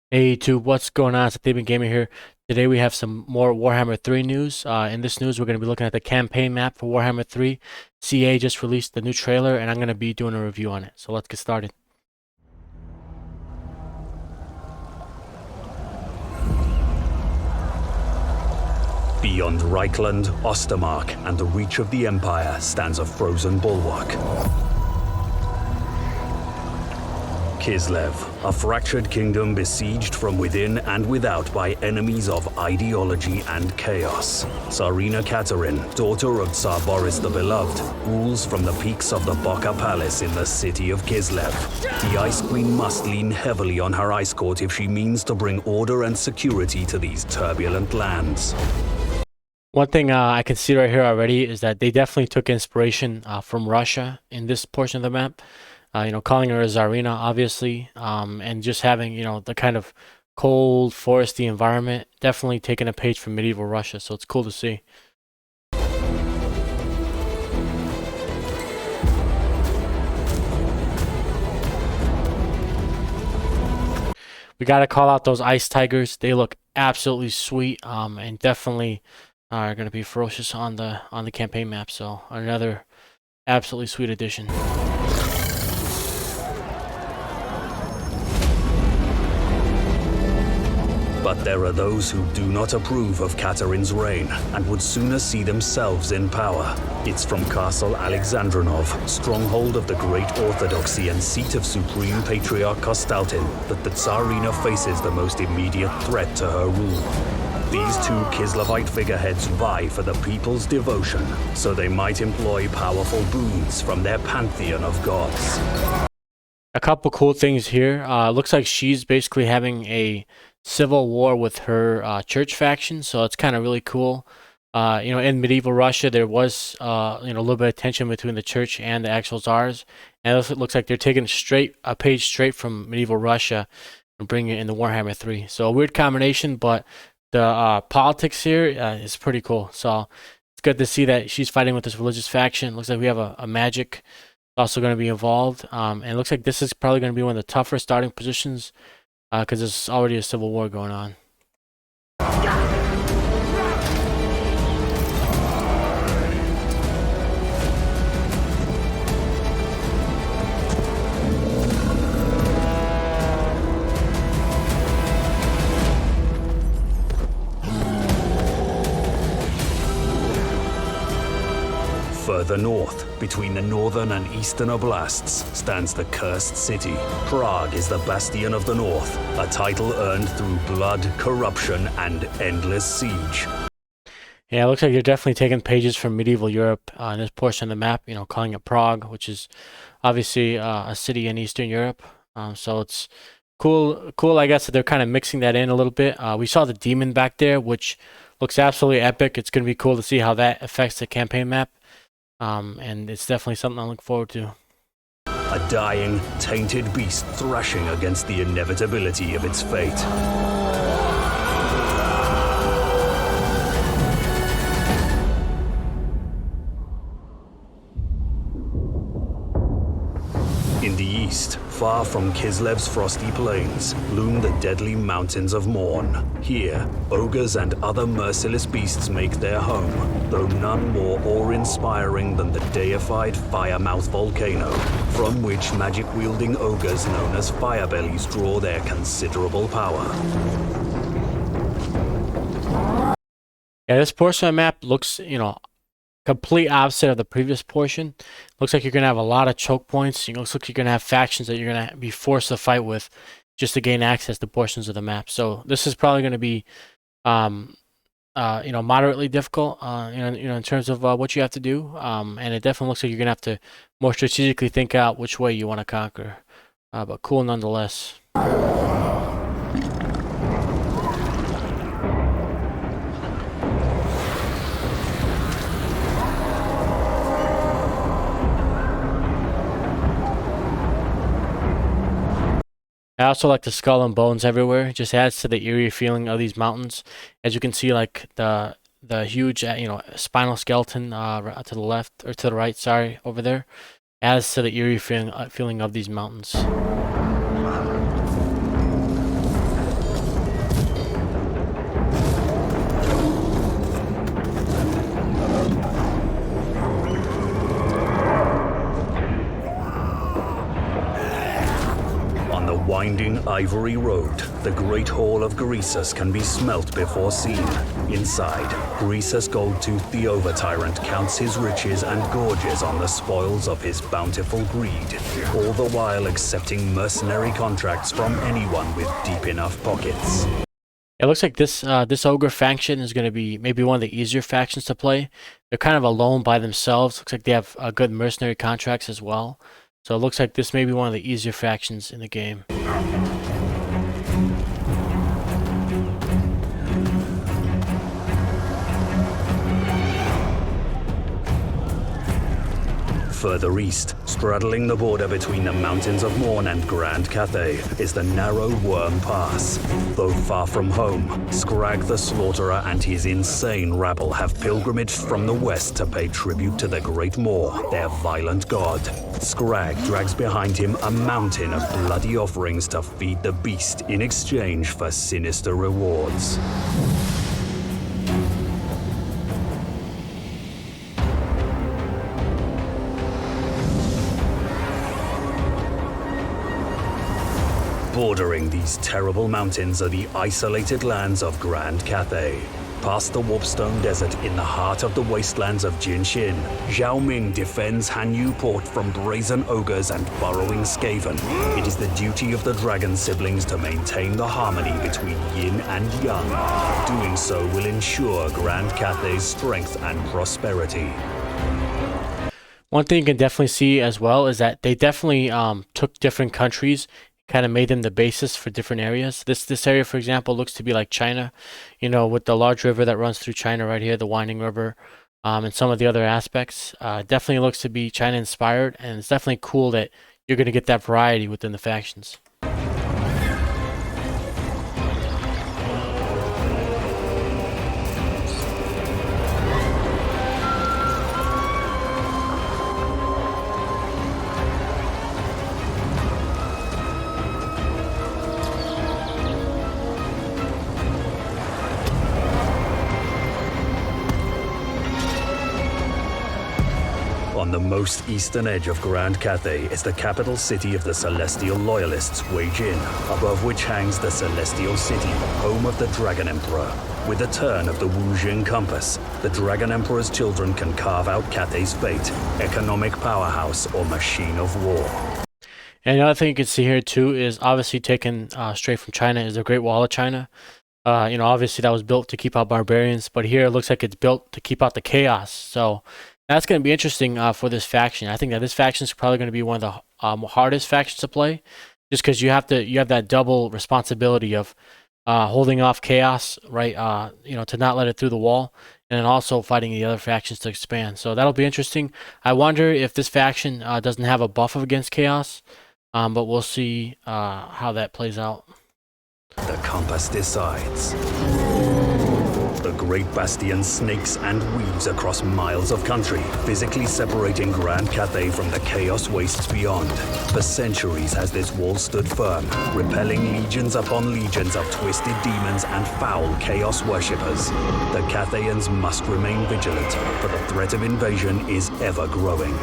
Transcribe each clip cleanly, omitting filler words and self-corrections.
Hey YouTube, what's going on? It's David Gamer here. Today we have some more Warhammer 3 news. In this news, we're going to be looking at the campaign map for Warhammer 3. CA just released the new trailer, and I'm going to be doing a review on it. So let's get started. Beyond Reichland, Ostermark, and the reach of the Empire stands a frozen bulwark. Kislev, a fractured kingdom besieged from within and without by enemies of ideology and chaos. Tsarina Katerin, daughter of Tsar Boris the Beloved, rules from the peaks of the Boka Palace in the city of Kislev. The Ice Queen must lean heavily on her ice court if she means to bring order and security to these turbulent lands. One thing I can see right here already is that they definitely took inspiration from Russia in this portion of the map. Calling her a Tsarina, obviously, and just having, the kind of cold, foresty environment, definitely taking a page from medieval Russia, so it's cool to see. We got to call out those ice tigers. They look absolutely sweet, and definitely are going to be ferocious on the campaign map, so another absolutely sweet addition. But there are those who do not approve of Katerin's reign and would sooner see themselves in power. It's from Castle Alexandrinov, stronghold of the Great Orthodoxy and seat of Supreme Patriarch Kostaltin, that the Tsarina faces the most immediate threat to her rule. These two Kislevite figureheads vie for the people's devotion, so they might employ powerful boons from their pantheon of gods. A couple cool things here. Looks like she's basically having a civil war with her church faction, so it's kind of really cool. In medieval Russia, there was a little bit of tension between the church and the actual czars, and it looks like they're taking a page straight from medieval Russia and bringing it into Warhammer 3. So a weird combination, but the politics here is pretty cool. So it's good to see that she's fighting with this religious faction. Looks like we have a magic also going to be involved, and it looks like this is probably going to be one of the tougher starting positions because there's already a civil war going on. Further north, between the northern and eastern oblasts, stands the Cursed City. Prague is the bastion of the north, a title earned through blood, corruption, and endless siege. Yeah, it looks like you're definitely taking pages from medieval Europe in this portion of the map, calling it Prague, which is obviously a city in Eastern Europe. So it's cool, I guess, that they're kind of mixing that in a little bit. We saw the demon back there, which looks absolutely epic. It's going to be cool to see how that affects the campaign map. And it's definitely something I look forward to. A dying, tainted beast thrashing against the inevitability of its fate. In the east, far from Kislev's frosty plains, loom the deadly mountains of Morn. Here, ogres and other merciless beasts make their home, though none more awe-inspiring than the deified Firemouth volcano, from which magic-wielding ogres known as Firebellies draw their considerable power. Yeah, this portion of the map looks, complete opposite of the previous portion. Looks like you're going to have a lot of choke points. Looks like you're going to have factions that you're going to be forced to fight with just to gain access to portions of the map. So this is probably going to be, moderately difficult, in terms of what you have to do. And it definitely looks like you're going to have to more strategically think out which way you want to conquer. But cool nonetheless. I also like the skull and bones everywhere. It just adds to the eerie feeling of these mountains. As you can see, like the huge, spinal skeleton to the left or to the right, sorry, over there, adds to the eerie feeling of these mountains. winding ivory road, the Great Hall of Greasus can be smelt before seen. Inside, Greasus Goldtooth the Over-Tyrant counts his riches and gorges on the spoils of his bountiful greed, all the while accepting mercenary contracts from anyone with deep enough pockets. It looks like this ogre faction is going to be maybe one of the easier factions to play. They're kind of alone by themselves. Looks like they have good mercenary contracts as well. So it looks like this may be one of the easier factions in the game. Further east, straddling the border between the mountains of Morn and Grand Cathay, is the narrow Worm Pass. Though far from home, Scrag the Slaughterer and his insane rabble have pilgrimaged from the west to pay tribute to the Great Maw, their violent god. Scrag drags behind him a mountain of bloody offerings to feed the beast in exchange for sinister rewards. Bordering these terrible mountains are the isolated lands of Grand Cathay. Past the Warpstone Desert in the heart of the wastelands of Jinshin, Zhao Ming defends Hanyu Port from brazen ogres and burrowing Skaven. It is the duty of the dragon siblings to maintain the harmony between yin and yang. Doing so will ensure Grand Cathay's strength and prosperity. One thing you can definitely see as well is that they definitely took different countries, kind of made them the basis for different areas. This area, for example, looks to be like China, you know, with the large river that runs through China right here, the winding river, and some of the other aspects. Definitely looks to be China inspired, and it's definitely cool that you're going to get that variety within the factions. On the most eastern edge of Grand Cathay is the capital city of the Celestial Loyalists, Wei Jin, above which hangs the Celestial City, home of the Dragon Emperor. With a turn of the Wujing compass, the Dragon Emperor's children can carve out Cathay's fate, economic powerhouse or machine of war. And another thing you can see here too is obviously taken straight from China is the Great Wall of China. You know, obviously that was built to keep out barbarians, but here it looks like it's built to keep out the chaos. So that's going to be interesting for this faction. I think that this faction is probably going to be one of the hardest factions to play, just because you have that double responsibility of holding off chaos, right? You know, to not let it through the wall, and then also fighting the other factions to expand. So that'll be interesting. I wonder if this faction doesn't have a buff against chaos, but we'll see how that plays out. The compass decides. The Great Bastion snakes and weaves across miles of country, physically separating Grand Cathay from the chaos wastes beyond. For centuries has this wall stood firm, repelling legions upon legions of twisted demons and foul chaos worshippers. The Cathayans must remain vigilant, for the threat of invasion is ever growing.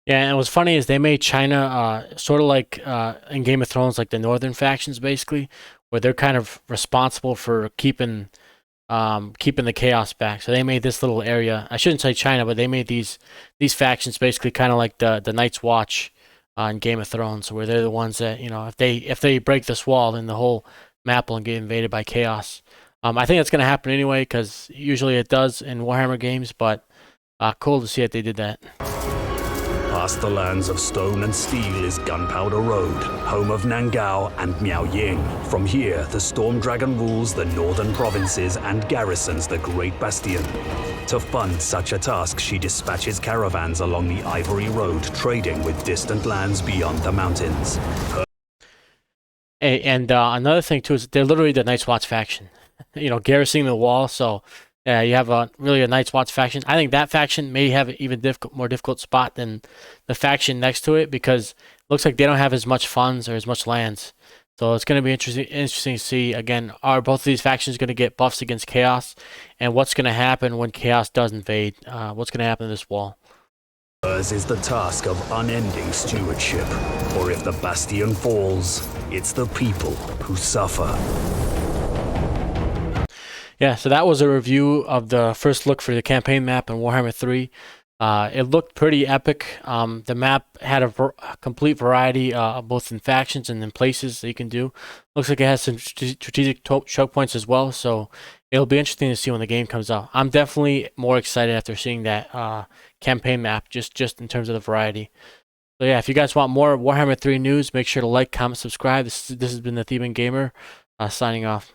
Yeah, and what's funny is they made China sort of like in Game of Thrones, like the northern factions, basically, where they're kind of responsible for keeping the chaos back. So they made this little area. I shouldn't say China, but they made these factions basically kind of like the Night's Watch in Game of Thrones, where they're the ones that, you know, if they break this wall, then the whole map will get invaded by chaos. I think that's going to happen anyway, because usually it does in Warhammer games. But cool to see that they did that. Past the lands of stone and steel is Gunpowder Road, home of Nangao and Miaoying. From here, the Storm Dragon rules the northern provinces and garrisons the Great Bastion. To fund such a task, she dispatches caravans along the Ivory Road, trading with distant lands beyond the mountains. And another thing too is they're literally the Night's Watch faction, you know, garrisoning the wall. So you have really a Night's Watch faction. I think that faction may have an even more difficult spot than the faction next to it, because it looks like they don't have as much funds or as much lands. So it's going to be interesting to see, again, are both of these factions going to get buffs against chaos, and what's going to happen when chaos does invade? What's going to happen to this wall? Hers is the task of unending stewardship. For if the bastion falls, it's the people who suffer. Yeah, so that was a review of the first look for the campaign map in Warhammer 3. It looked pretty epic. The map had a complete variety, both in factions and in places that you can do. Looks like it has some strategic choke points as well, so it'll be interesting to see when the game comes out. I'm definitely more excited after seeing that campaign map, just in terms of the variety. So yeah, if you guys want more Warhammer 3 news, make sure to like, comment, subscribe. This has been the Theban Gamer, signing off.